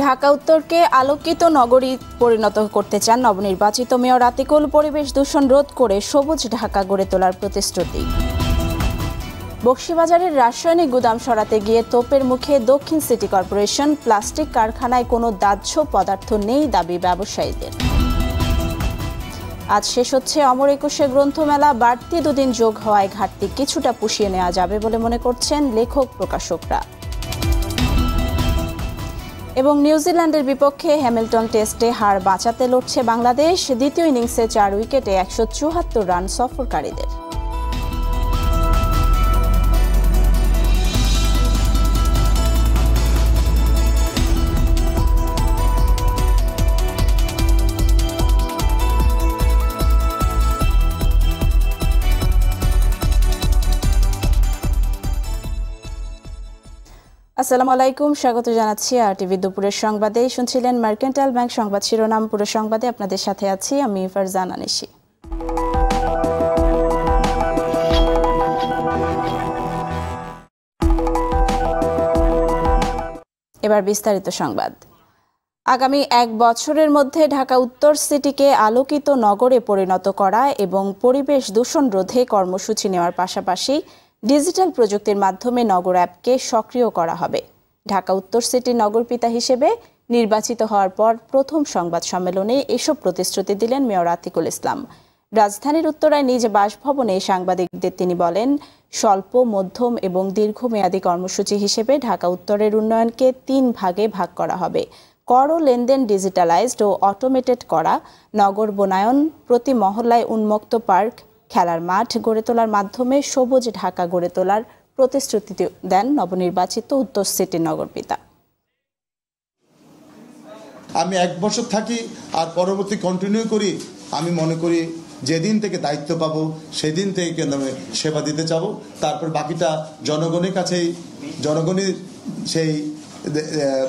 ঢাকা উত্তরকে আলোকিত নগরী পরিণত করতে চান নবনির্বাচিত মেয়র আতিকুল। পরিবেশ দূষণ রোধ করে সবুজ ঢাকা গড়ে তোলার প্রতিশ্রুতি। বকশীবাজারের রাসায়নিক গুদাম সরাতে গিয়ে তোপের মুখে দক্ষিণ সিটি কর্পোরেশন। প্লাস্টিক কারখানায় কোনো দাহ্য পদার্থ নেই দাবি ব্যবসায়ীদের। আজ শেষ হচ্ছে অমর একুশে গ্রন্থমেলা। বাড়তি দুদিন যোগ হওয়ায় ঘাটতি কিছুটা পুষিয়ে নেওয়া যাবে বলে মনে করছেন লেখক প্রকাশকরা। এবং নিউজিল্যান্ডের বিপক্ষে হ্যামিল্টন টেস্টে হার বাঁচাতে লড়ছে বাংলাদেশ। দ্বিতীয় ইনিংসে 4 উইকেটে 174 রান সফরকারীদের। আসসালামু আলাইকুম, স্বাগত জানাচ্ছি আরটিভি দুপুরের সংবাদে। শুনছিলেন মার্কেন্টাইল ব্যাংক সংবাদ শিরোনাম। পুরো সংবাদে আপনাদের সাথে আছি আমি ফারজানা নিশি। এবার বিস্তারিত সংবাদ। আগামী 1 বছরের মধ্যে ঢাকা উত্তর সিটিকে আলোকিত নগরে পরিণত করা এবং পরিবেশ দূষণ রোধে কর্মসূচি নেওয়ার পাশাপাশি ডিজিটাল প্রযুক্তির মাধ্যমে নগর অ্যাপকে সক্রিয় করা হবে। ঢাকা উত্তর সিটির নগরপিতা হিসেবে নির্বাচিত হওয়ার পর প্রথম সংবাদ সম্মেলনে এসব প্রতিশ্রুতি দিলেন মেয়র আতিকুল ইসলাম। রাজধানীর উত্তরায় নিজ বাসভবনে সাংবাদিকদের তিনি বলেন, স্বল্প, মধ্যম এবং দীর্ঘমেয়াদী কর্মসূচি হিসেবে ঢাকা উত্তরের উন্নয়নকে 3 ভাগে ভাগ করা হবে। কর ও লেনদেন ডিজিটালাইজড ও অটোমেটেড করা, নগর বনায়ন, প্রতি মহল্লায় উন্মুক্ত পার্ক, খেলার মাঠ গড়ে তোলার মাধ্যমে সবুজ ঢাকা গড়ে তোলার প্রতিশ্রুতি দেন নবনির্বাচিত উত্তর সিটির নগরপিতা। আমি 1 বছর থাকি আর পরবর্তী কন্টিনিউ করি। আমি মনে করি যেদিন থেকে দায়িত্ব পাবো সেদিন থেকে আমি সেবা দিতে চাবো। তারপর বাকিটা জনগণের কাছেই, জনগণই সেই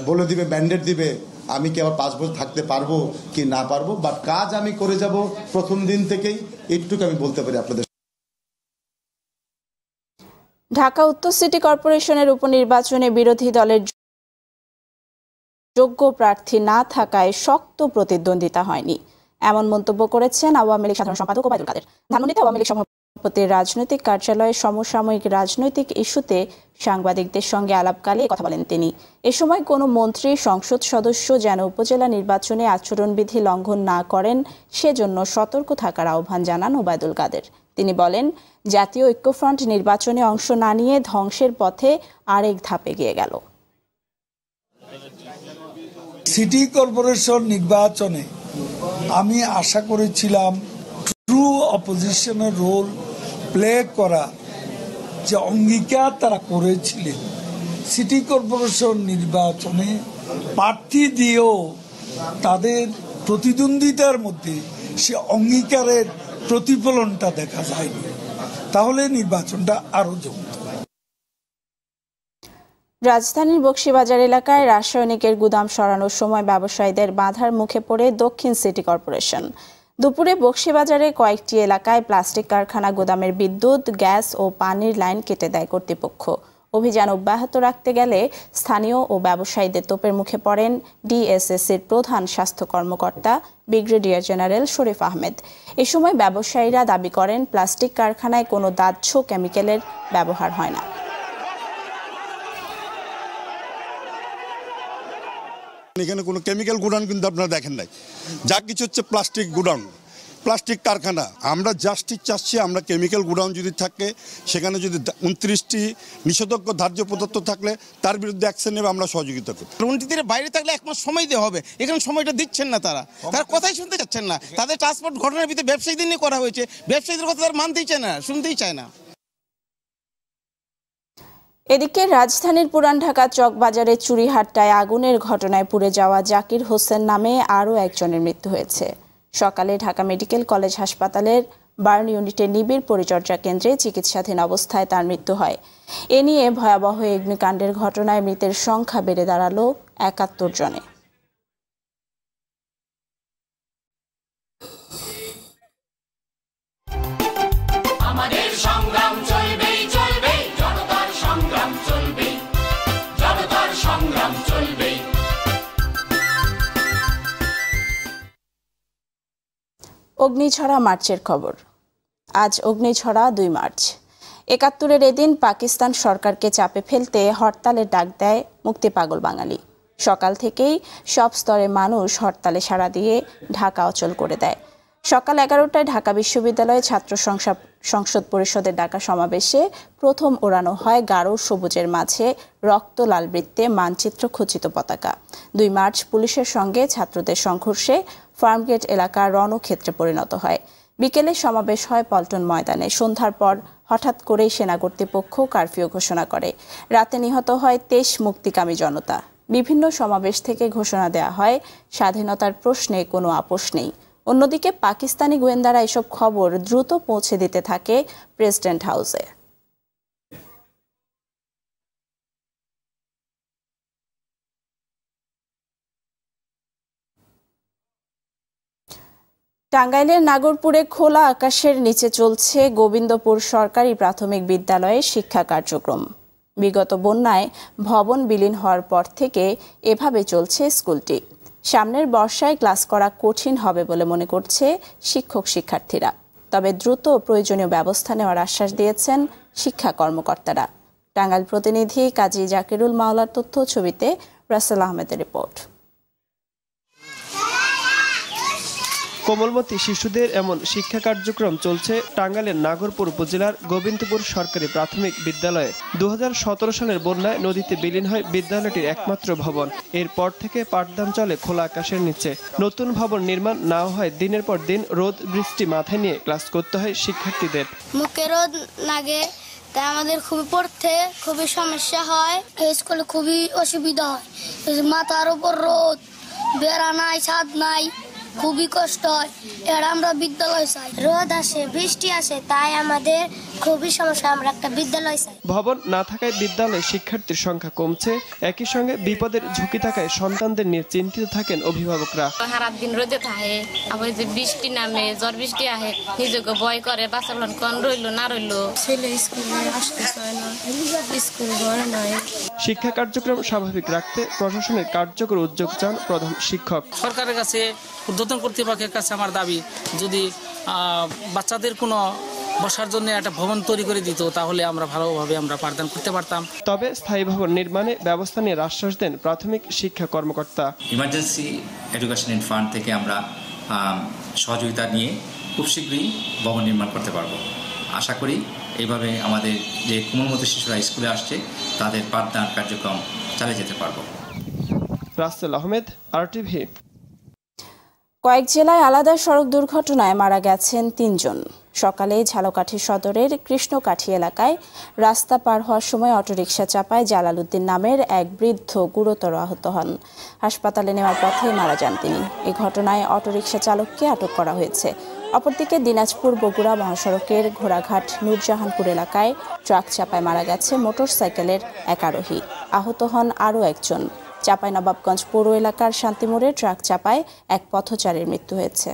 বলে দিবে, ম্যান্ডেট দিবে আমি কি আবার 5 বছর থাকতে পারবো কি না পারবো। বাট কাজ আমি করে যাব প্রথম দিন থেকেই, এইটুকু আমি বলতে পারি আপনাদের। ঢাকা উত্তর সিটি কর্পোরেশনের উপনির্বাচনে বিরোধী দলের যোগ্য প্রার্থী না থাকায় শক্ত প্রতিদ্বন্দ্বিতা হয়নি, এমন মন্তব্য করেছেন আওয়ামী লীগ সাধারণ সম্পাদক ওবায়দুল কাদের। ধানমন্ডিতে আওয়ামী লীগ সভাপতির রাজনৈতিক কার্যালয়ে সমসাময়িক রাজনৈতিক ইস্যুতে সাংবাদিকদের সঙ্গে আলাপকালে কথা বলেন তিনি। এ সময় কোনো মন্ত্রী, সংসদ সদস্য যেন উপজেলা নির্বাচনে আচরণবিধি লঙ্ঘন না করেন সেজন্য সতর্ক থাকার আহ্বান জানান ওবায়দুল কাদের। তিনি বলেন, জাতীয় ঐক্যফ্রন্ট নির্বাচনে অংশ না নিয়ে ধ্বংসের পথে আরেক ধাপে এগিয়ে গেল। সিটি কর্পোরেশন নির্বাচনে আমি আশা করেছিলাম ট্রু অপোজিশনের রোল প্লে করা, যে অঙ্গীকার তারা করেছিলেন সিটি কর্পোরেশন নির্বাচনে প্রার্থী দিয়েও তাদের প্রতিদ্বন্দ্বিতার মধ্যে সে অঙ্গীকারের প্রতিফলনটা দেখা যায়নি, তাহলে নির্বাচনটা আরো জমত। রাজধানীর বকশীবাজার এলাকায় রাসায়নিকের গুদাম সরানোর সময় ব্যবসায়ীদের বাধার মুখে পড়ে দক্ষিণ সিটি কর্পোরেশন। দুপুরে বকশীবাজারে কয়েকটি এলাকায় প্লাস্টিক কারখানা গুদামের বিদ্যুৎ, গ্যাস ও পানির লাইন কেটে দেয় কর্তৃপক্ষ। অভিযান অব্যাহত রাখতে গেলে স্থানীয় ও ব্যবসায়ীদের তোপের মুখে পড়েন ডিএসএসির প্রধান স্বাস্থ্য কর্মকর্তা ব্রিগেডিয়ার জেনারেল শরীফ আহমেদ। এ সময় ব্যবসায়ীরা দাবি করেন, প্লাস্টিক কারখানায় কোনো দাহ্য কেমিক্যালের ব্যবহার হয় না। এখানে কোনো কেমিক্যাল গোডাউন কিন্তু আপনারা দেখেন নাই, যা কিছু হচ্ছে প্লাস্টিক গোডাউন, প্লাস্টিক কারখানা। আমরা জাস্টিস চাচ্ছি, আমরা কেমিক্যাল গোডাউন যদি থাকে সেখানে যদি 29টি নিষেধাজ্ঞা ধার্য পদার্থ থাকলে তার বিরুদ্ধে অ্যাকশন নেবে, আমরা সহযোগিতা করি। 29 বাইরে থাকলে 1 মাস সময় দেওয়া হবে, এখানে সময়টা দিচ্ছেন না, তারা কথাই শুনতে চাচ্ছেন না। তাদের ট্রান্সপোর্ট ঘটনার ভিতরে ব্যবসায়ীদের নিয়ে করা হয়েছে, ব্যবসায়ীদের কথা তারা মানতেই চায় না, শুনতেই চায় না। এদিকে রাজধানীর পুরান ঢাকা চকবাজারে চুরিহাট্টায় আগুনের ঘটনায় পুড়ে যাওয়া জাকির হোসেন নামে আরও একজনের মৃত্যু হয়েছে। সকালে ঢাকা মেডিকেল কলেজ হাসপাতালের বার্ন ইউনিটের নিবিড় পরিচর্যা কেন্দ্রে চিকিৎসাধীন অবস্থায় তার মৃত্যু হয়। এ নিয়ে ভয়াবহ অগ্নিকাণ্ডের ঘটনায় মৃতের সংখ্যা বেড়ে দাঁড়ালো 71 জনে। আমাদের সংগ্রাম চলবে, চলবে, জনতার সংগ্রাম চলবে, জনতার সংগ্রাম চলবে। অগ্নিঝরা মার্চের খবর। আজ অগ্নিঝরা 2 মার্চ। ৭১-এর এদিন পাকিস্তান সরকারকে চাপে ফেলতে হরতালের ডাক দেয় মুক্তি পাগল বাঙালি। সকাল থেকেই সব স্তরের মানুষ হরতালে সাড়া দিয়ে ঢাকা অচল করে দেয়। সকাল 11টায় ঢাকা বিশ্ববিদ্যালয়ে ছাত্র সংসদ পরিষদের ডাকা সমাবেশে প্রথম ওড়ানো হয় গাঢ় সবুজের মাঝে রক্ত লাল বৃত্তে মানচিত্র খচিত পতাকা। 2 মার্চ পুলিশের সঙ্গে ছাত্রদের সংঘর্ষে ফার্মগেট এলাকা রণক্ষেত্রে পরিণত হয়। বিকেলে সমাবেশ হয় পল্টন ময়দানে। সন্ধ্যার পর হঠাৎ করেই সেনা কর্তৃপক্ষ কারফিউ ঘোষণা করে। রাতে নিহত হয় 23 মুক্তিকামী জনতা। বিভিন্ন সমাবেশ থেকে ঘোষণা দেওয়া হয় স্বাধীনতার প্রশ্নে কোনো আপোষ নেই। অন্যদিকে পাকিস্তানি গোয়েন্দারা এসব খবর দ্রুত পৌঁছে দিতে থাকে প্রেসিডেন্ট হাউসে। টাঙ্গাইলের নাগরপুরে খোলা আকাশের নিচে চলছে গোবিন্দপুর সরকারি প্রাথমিক বিদ্যালয়ের শিক্ষা কার্যক্রম। বিগত বন্যায় ভবন বিলীন হওয়ার পর থেকে এভাবে চলছে স্কুলটি। সামনের বর্ষায় ক্লাস করা কঠিন হবে বলে মনে করছে শিক্ষক শিক্ষার্থীরা। তবে দ্রুত প্রয়োজনীয় ব্যবস্থা নেওয়ার আশ্বাস দিয়েছেন শিক্ষা কর্মকর্তারা। টাঙ্গাইল প্রতিনিধি কাজী জাকিরুল মাওলার তথ্য, ছবিতে রাসেল আহমেদের রিপোর্ট। কোমলমতি শিশুদের এমন শিক্ষা কার্যক্রম চলছে টাঙ্গাইলের নাগরপুর উপজেলার গোবিন্দপুর সরকারি প্রাথমিক বিদ্যালয়ে। 2017 সালের বন্যায় নদীতে বিলীন হয় বিদ্যালয়টির একমাত্র ভবন। এরপর থেকে পাঠদান চলে খোলা আকাশের নিচে। নতুন ভবন নির্মাণ না হয় দিনের পর দিন রোদ বৃষ্টি মাথায় নিয়ে ক্লাস করতে হয় শিক্ষার্থীদের। মুখে রোদ লাগে, তাই আমাদের পড়তে খুবই সমস্যা হয়। স্কুলে খুবই অসুবিধা হয়, মাথার উপর রোদ, বেড়া নাই, ছাদ নাই, খুবই কষ্ট হয়। এর আমরা বিদ্যালয় চাই। রোদ আসে, বৃষ্টি আসে, তাই আমাদের খুবই সমস্যা। আমরা একটা বিদ্যালয় চাই। ভবন না থাকায় বিদ্যালয়ে শিক্ষার্থীর সংখ্যা কমছে। একই সঙ্গে বিপদের ঝুঁকি থাকায় সন্তানদের নিয়ে চিন্তিত থাকেন অভিভাবকরা। সারা দিন রোদে থাকে, আবার যে বৃষ্টি নামে, ঝড় বৃষ্টি আসে, নিজেকে ভয় করে, বাচ্চাগুলো কোন রইলো না রইলো। ছেলে স্কুলে আসতে চায় না, স্কুল ঘরে নাই। শিক্ষা কার্যক্রম স্বাভাবিক রাখতে প্রশাসনের কার্যকর উদ্যোগ চান প্রধান শিক্ষক। সরকারের কাছে, ঊর্ধ্বতন কর্তৃপক্ষের কাছে আমার দাবি, যদি বাচ্চাদের কোনো বসার জন্য একটা ভবন তৈরি করে দিত, তাহলে আমরা ভালোভাবে পাঠদান করতে পারতাম। তবে স্থায়ী ভবন নির্মাণে ব্যবস্থা নিয়ে আশ্বাস দেন প্রাথমিক শিক্ষা কর্মকর্তা। ইমার্জেন্সি এডুকেশন ফান্ড থেকে আমরা সহযোগিতা নিয়ে খুব শীঘ্রই ভবন নির্মাণ করতে পারবো। আশা করি এইভাবে আমাদের যে কোমলমতি শিশুরা স্কুলে আসছে তাদের পাঠদান কার্যক্রম চালিয়ে যেতে পারবো। রাসেল আহমেদ, RTV। কয়েক জেলায় আলাদা সড়ক দুর্ঘটনায় মারা গেছেন 3 জন। সকালে ঝালকাঠি সদরের কৃষ্ণকাঠি এলাকায় রাস্তা পার হওয়ার সময় অটোরিকশা চাপায় জালাল উদ্দিন নামের এক বৃদ্ধ গুরুতর আহত হন। হাসপাতালে নেওয়ার পথে মারা যান তিনি। এই ঘটনায় অটোরিকশা চালককে আটক করা হয়েছে। অপরদিকে দিনাজপুর বগুড়া মহাসড়কের ঘোড়াঘাট নূরজাহানপুর এলাকায় ট্রাক চাপায় মারা গেছে মোটরসাইকেলের এক আরোহী। আহত হন আরও একজন। চাঁপাইনবাবগঞ্জ পৌর এলাকার শান্তিমোড়ে ট্রাক চাপায় এক পথচারীর মৃত্যু হয়েছে।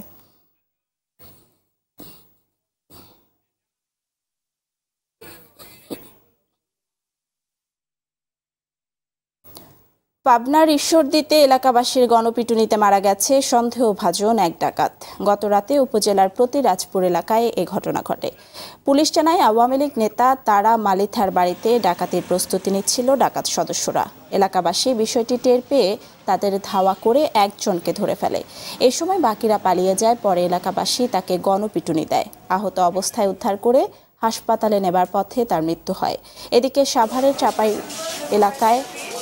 পাবনার ঈশ্বরদীতে এলাকাবাসীর গণপিটুনিতে মারা গেছে সন্দেহভাজন এক ডাকাত। গতরাতে উপজেলার প্রতিরাজপুর এলাকায় এ ঘটনা ঘটে। পুলিশ জানায় আওয়ামী লীগ নেতা তারা মালিথার বাড়িতে ডাকাতির প্রস্তুতি নিচ্ছিল ডাকাত সদস্যরা। এলাকাবাসী বিষয়টি টের পেয়ে তাদের ধাওয়া করে একজনকে ধরে ফেলে। এ সময় বাকিরা পালিয়ে যায়। পরে এলাকাবাসী তাকে গণপিটুনি দেয়। আহত অবস্থায় উদ্ধার করে হাসপাতালে নেবার পথে তার মৃত্যু হয়। এদিকে সাভারের চাপাই এলাকায়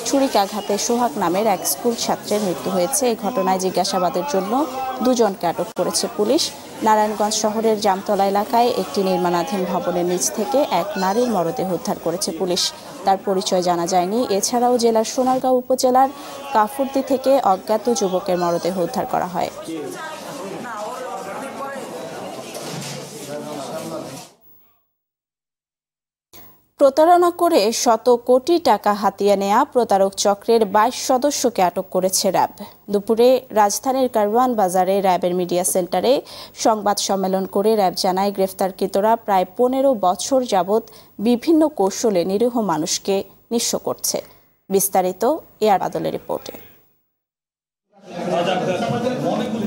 ছুরিকাঘাতে সোহাগ নামের এক স্কুল ছাত্রের মৃত্যু হয়েছে। এই ঘটনায় জিজ্ঞাসাবাদের জন্য 2 জনকে আটক করেছে পুলিশ। নারায়ণগঞ্জ শহরের জামতলা এলাকায় একটি নির্মাণাধীন ভবনের নিচ থেকে এক নারীর মরদেহ উদ্ধার করেছে পুলিশ। তার পরিচয় জানা যায়নি। এছাড়াও জেলার সোনারগাঁও উপজেলার কাফুরদি থেকে অজ্ঞাত যুবকের মরদেহ উদ্ধার করা হয়। প্রতারণা করে শত কোটি টাকা হাতিয়ে নেয়া প্রতারক চক্রের 22 সদস্যকে আটক করেছে র্যাব। দুপুরে রাজধানীর কারওয়ান বাজারে র্যাবের মিডিয়া সেন্টারে সংবাদ সম্মেলন করে র্যাব জানায়, গ্রেফতারকৃতরা প্রায় 15 বছর যাবৎ বিভিন্ন কৌশলে নিরীহ মানুষকে নিঃস্ব করছে। বিস্তারিত এয়ার বাদলের রিপোর্টে।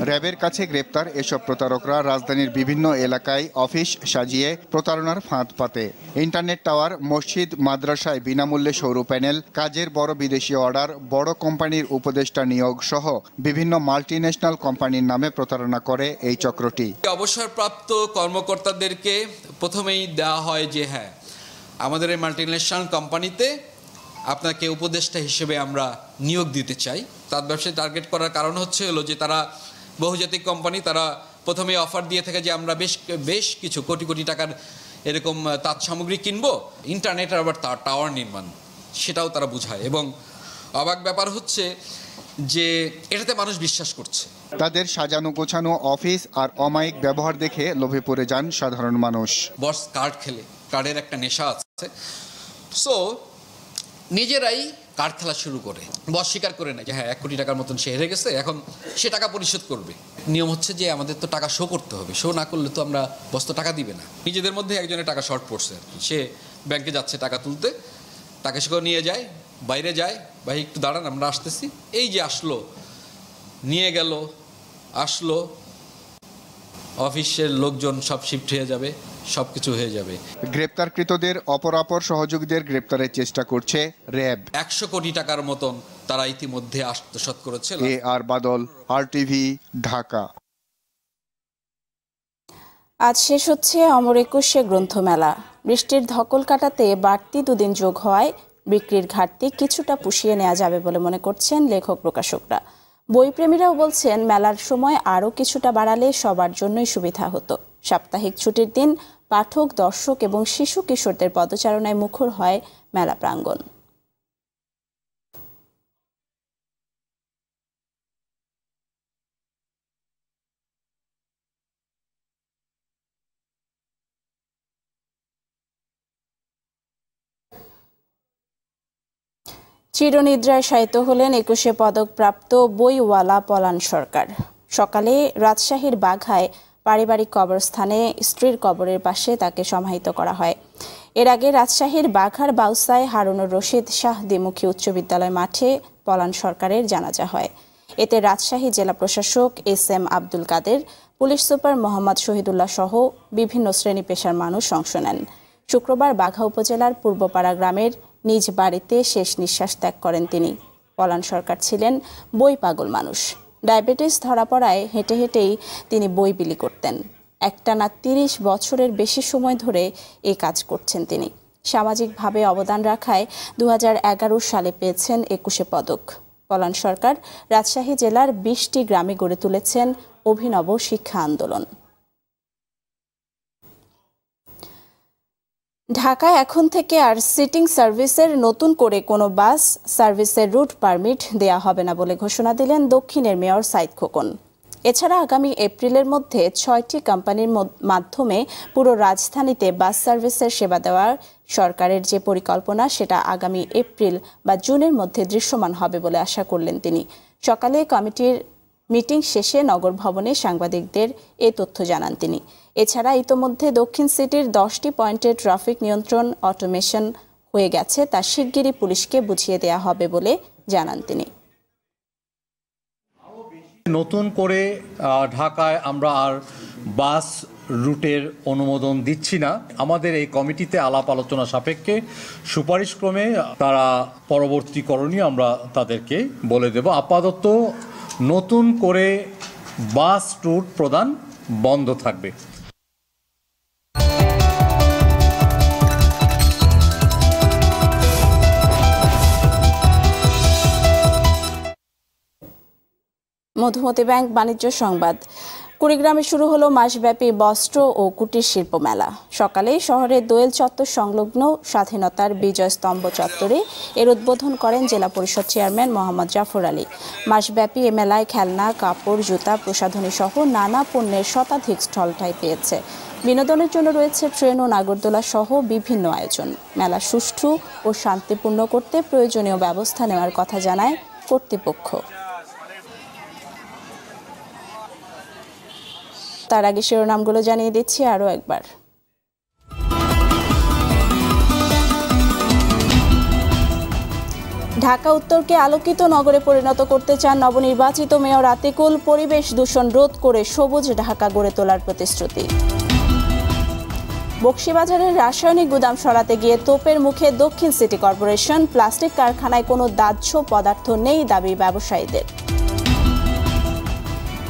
র্যাবের কাছে গ্রেপ্তার এসব প্রতারকরা রাজধানীর বিভিন্ন এলাকায় অফিস সাজিয়ে প্রতারণার ফাঁদ পাতে। ইন্টারনেট টাওয়ার, মসজিদ, মাদ্রাসায় বিনামূল্যে সৌর প্যানেল, কাজের বড় বিদেশি অর্ডার, বড় কোম্পানির উপদেষ্টা নিয়োগ সহ বিভিন্ন মাল্টিন্যাশনাল কোম্পানির নামে প্রতারণা করে এই চক্রটি। অবসরপ্রাপ্ত কর্মকর্তাদেরকে প্রথমেই দেওয়া হয় যে হ্যাঁ, আমাদের এই মাল্টিন্যাশনাল কোম্পানিতে আপনাকে উপদেষ্টা হিসেবে আমরা নিয়োগ দিতে চাই। তার ব্যবসায় টার্গেট করার কারণ হলো যে তারা বহুজাতিক কোম্পানি, তারা প্রথমে অফার দিয়ে থাকে যে আমরা বেশ কিছু কোটি কোটি টাকার এরকম তাঁত সামগ্রী কিনবো, ইন্টারনেটের আবার টাওয়ার নির্মাণ, সেটাও তারা বুঝায়। এবং অবাক ব্যাপার হচ্ছে যে এটাতে মানুষ বিশ্বাস করছে। তাদের সাজানো গোছানো অফিস আর অমায়িক ব্যবহার দেখে লোভে পড়ে যান সাধারণ মানুষ। বস কার্ড খেলে, কার্ডের একটা নেশা আছে, সো নিজেরাই কার্ড খেলা শুরু করে। বস স্বীকার করে না যে হ্যাঁ 1 কোটি টাকার মতন সে হেরে গেছে, এখন সে টাকা পরিশোধ করবে। নিয়ম হচ্ছে যে আমাদের তো টাকা শো করতে হবে, শো না করলে তো আমরা বস তো টাকা দিবে না। নিজেদের মধ্যে একজনের টাকা শর্ট পড়ছে আর কি, সে ব্যাংকে যাচ্ছে টাকা তুলতে, টাকা সে নিয়ে যায়, বাইরে যায়, ভাই একটু দাঁড়ান আমরা আসতেছি, এই যে আসলো, নিয়ে গেল, আসলো, অফিসের লোকজন সব শিফট হয়ে যাবে, সবকিছু হয়ে যাবে। গ্রেপ্তারকৃতদের অপরাপর সহযোগীদের গ্রেপ্তারের চেষ্টা করছে র্যাব। 100 কোটি টাকার মতন তারা ইতিমধ্যে আত্মসাৎ করেছে। আর বাদল, RTV, ঢাকা। আজ শেষ হচ্ছে অমর একুশে গ্রন্থমেলা। বৃষ্টির ধকল কাটাতে বাড়তি 2 দিন যোগ হওয়ায় বিক্রির ঘাটতি কিছুটা পুষিয়ে নেওয়া যাবে বলে মনে করছেন লেখক প্রকাশকরা। বইপ্রেমীরাও বলছেন মেলার সময় আরও কিছুটা বাড়ালে সবার জন্যই সুবিধা হতো। সাপ্তাহিক ছুটির দিন পাঠক, দর্শক এবং শিশু কিশোরদের পদচারণায় মুখর হয় মেলা প্রাঙ্গণ। চিরনিদ্রায় শায়িত হলেন 21শে পদকপ্রাপ্ত বইওয়ালা পলান সরকার। সকালে রাজশাহীর বাঘায় পারিবারিক কবরস্থানে স্ত্রীর কবরের পাশে তাকে সমাহিত করা হয়। এর আগে রাজশাহীর বাঘার বাউসায় হারুনুর রশিদ শাহ দ্বিমুখী উচ্চ বিদ্যালয় মাঠে পলান সরকারের জানাজা হয়। এতে রাজশাহী জেলা প্রশাসক SM আব্দুল কাদের, পুলিশ সুপার মোহাম্মদ শহীদুল্লাহ সহ বিভিন্ন শ্রেণী পেশার মানুষ অংশ নেন। শুক্রবার বাঘা উপজেলার পূর্বপাড়া গ্রামের নিজ বাড়িতে শেষ নিঃশ্বাস ত্যাগ করেন তিনি। পলান সরকার ছিলেন বই পাগল মানুষ। ডায়াবেটিস ধরা পড়ায় হেঁটে হেঁটেই তিনি বই বিলি করতেন। একটানা 30 বছরের বেশি সময় ধরে এই কাজ করছেন তিনি। সামাজিকভাবে অবদান রাখায় 2011 সালে পেয়েছেন 21শে পদক। পলান সরকার রাজশাহী জেলার 20টি গ্রামে গড়ে তুলেছেন অভিনব শিক্ষা আন্দোলন। ঢাকায় এখন থেকে আর সিটিং সার্ভিসের নতুন করে কোনো বাস সার্ভিসের রুট পারমিট দেয়া হবে না বলে ঘোষণা দিলেন দক্ষিণের মেয়র সাইদ খোকন। এছাড়া আগামী এপ্রিলের মধ্যে 6টি কোম্পানির মাধ্যমে পুরো রাজধানীতে বাস সার্ভিসের সেবা দেওয়ার সরকারের যে পরিকল্পনা, সেটা আগামী এপ্রিল বা জুনের মধ্যে দৃশ্যমান হবে বলে আশা করলেন তিনি। সকালে কমিটির মিটিং শেষে নগর ভবনে সাংবাদিকদের এ তথ্য জানান তিনি। এছাড়া ইতোমধ্যে দক্ষিণ সিটির 10টি পয়েন্টে ট্রাফিক নিয়ন্ত্রণ অটোমেশন হয়ে গেছে, তা শিগগিরই পুলিশকে বুঝিয়ে দেওয়া হবে বলে জানান তিনি। নতুন করে ঢাকায় আমরা আর বাস রুটের অনুমোদন দিচ্ছি না। আমাদের এই কমিটিতে আলাপ আলোচনা সাপেক্ষে সুপারিশক্রমে তারা পরবর্তী করণীয় আমরা তাদেরকে বলে দেব। আপাতত নতুন করে বাস রুট প্রদান বন্ধ থাকবে। মধুমতি ব্যাংক বাণিজ্য সংবাদ। কুড়িগ্রামে শুরু হলো মাসব্যাপী বস্ত্র ও কুটির শিল্প মেলা। সকালে শহরের দোয়েল চত্বর সংলগ্ন স্বাধীনতার বিজয় স্তম্ভ চত্বরে এর উদ্বোধন করেন জেলা পরিষদ চেয়ারম্যান মোহাম্মদ জাফর আলী। মাসব্যাপী এ মেলায় খেলনা, কাপড়, জুতা, প্রসাধনী সহ নানা পণ্যের শতাধিক স্টল ঠাঁই পেয়েছে। বিনোদনের জন্য রয়েছে ট্রেন ও নাগরদোলা সহ বিভিন্ন আয়োজন। মেলা সুষ্ঠু ও শান্তিপূর্ণ করতে প্রয়োজনীয় ব্যবস্থা নেওয়ার কথা জানায় কর্তৃপক্ষ। তার আগে শিরোনামগুলো জানিয়ে দিচ্ছি আরও একবার। ঢাকা উত্তরকে আলোকিত নগরে পরিণত করতে চান নবনির্বাচিত মেয়র আতিকুল। পরিবেশ দূষণ রোধ করে সবুজ ঢাকা গড়ে তোলার প্রতিশ্রুতি। বকশীবাজারের রাসায়নিক গুদাম সরাতে গিয়ে তোপের মুখে দক্ষিণ সিটি কর্পোরেশন। প্লাস্টিক কারখানায় কোনো দাহ্য পদার্থ নেই দাবি ব্যবসায়ীদের।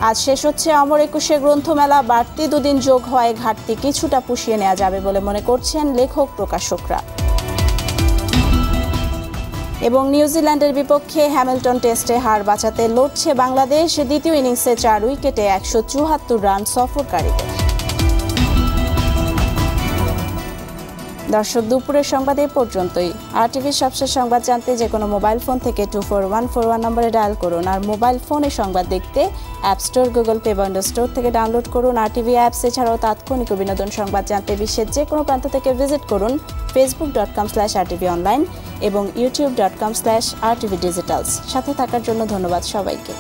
আজ শেষ হচ্ছে অমর একুশে গ্রন্থমেলা। বাড়তি দুদিন যোগ হওয়ায় ঘাটতি কিছুটা পুষিয়ে নেওয়া যাবে বলে মনে করছেন লেখক প্রকাশকরা। এবং নিউজিল্যান্ডের বিপক্ষে হ্যামিল্টন টেস্টে হার বাঁচাতে লড়ছে বাংলাদেশ। দ্বিতীয় ইনিংসে 4 উইকেটে 174 রান সফরকারীদের। দর্শক, দুপুরের সংবাদ এই পর্যন্তই। RTVর সবশেষ সংবাদ জানতে যে কোনো মোবাইল ফোন থেকে 24141 নম্বরে ডায়াল করুন। আর মোবাইল ফোনে সংবাদ দেখতে অ্যাপ স্টোর, গুগল প্লে বা উইন্ডোজ স্টোর থেকে ডাউনলোড করুন RTV অ্যাপস। এছাড়াও তাৎক্ষণিক ও বিনোদন সংবাদ জানতে বিশ্বের যে কোনো প্রান্ত থেকে ভিজিট করুন facebook.com/rtvonline এবং youtube.com/rtvdigitals। সাথে থাকার জন্য ধন্যবাদ সবাইকে।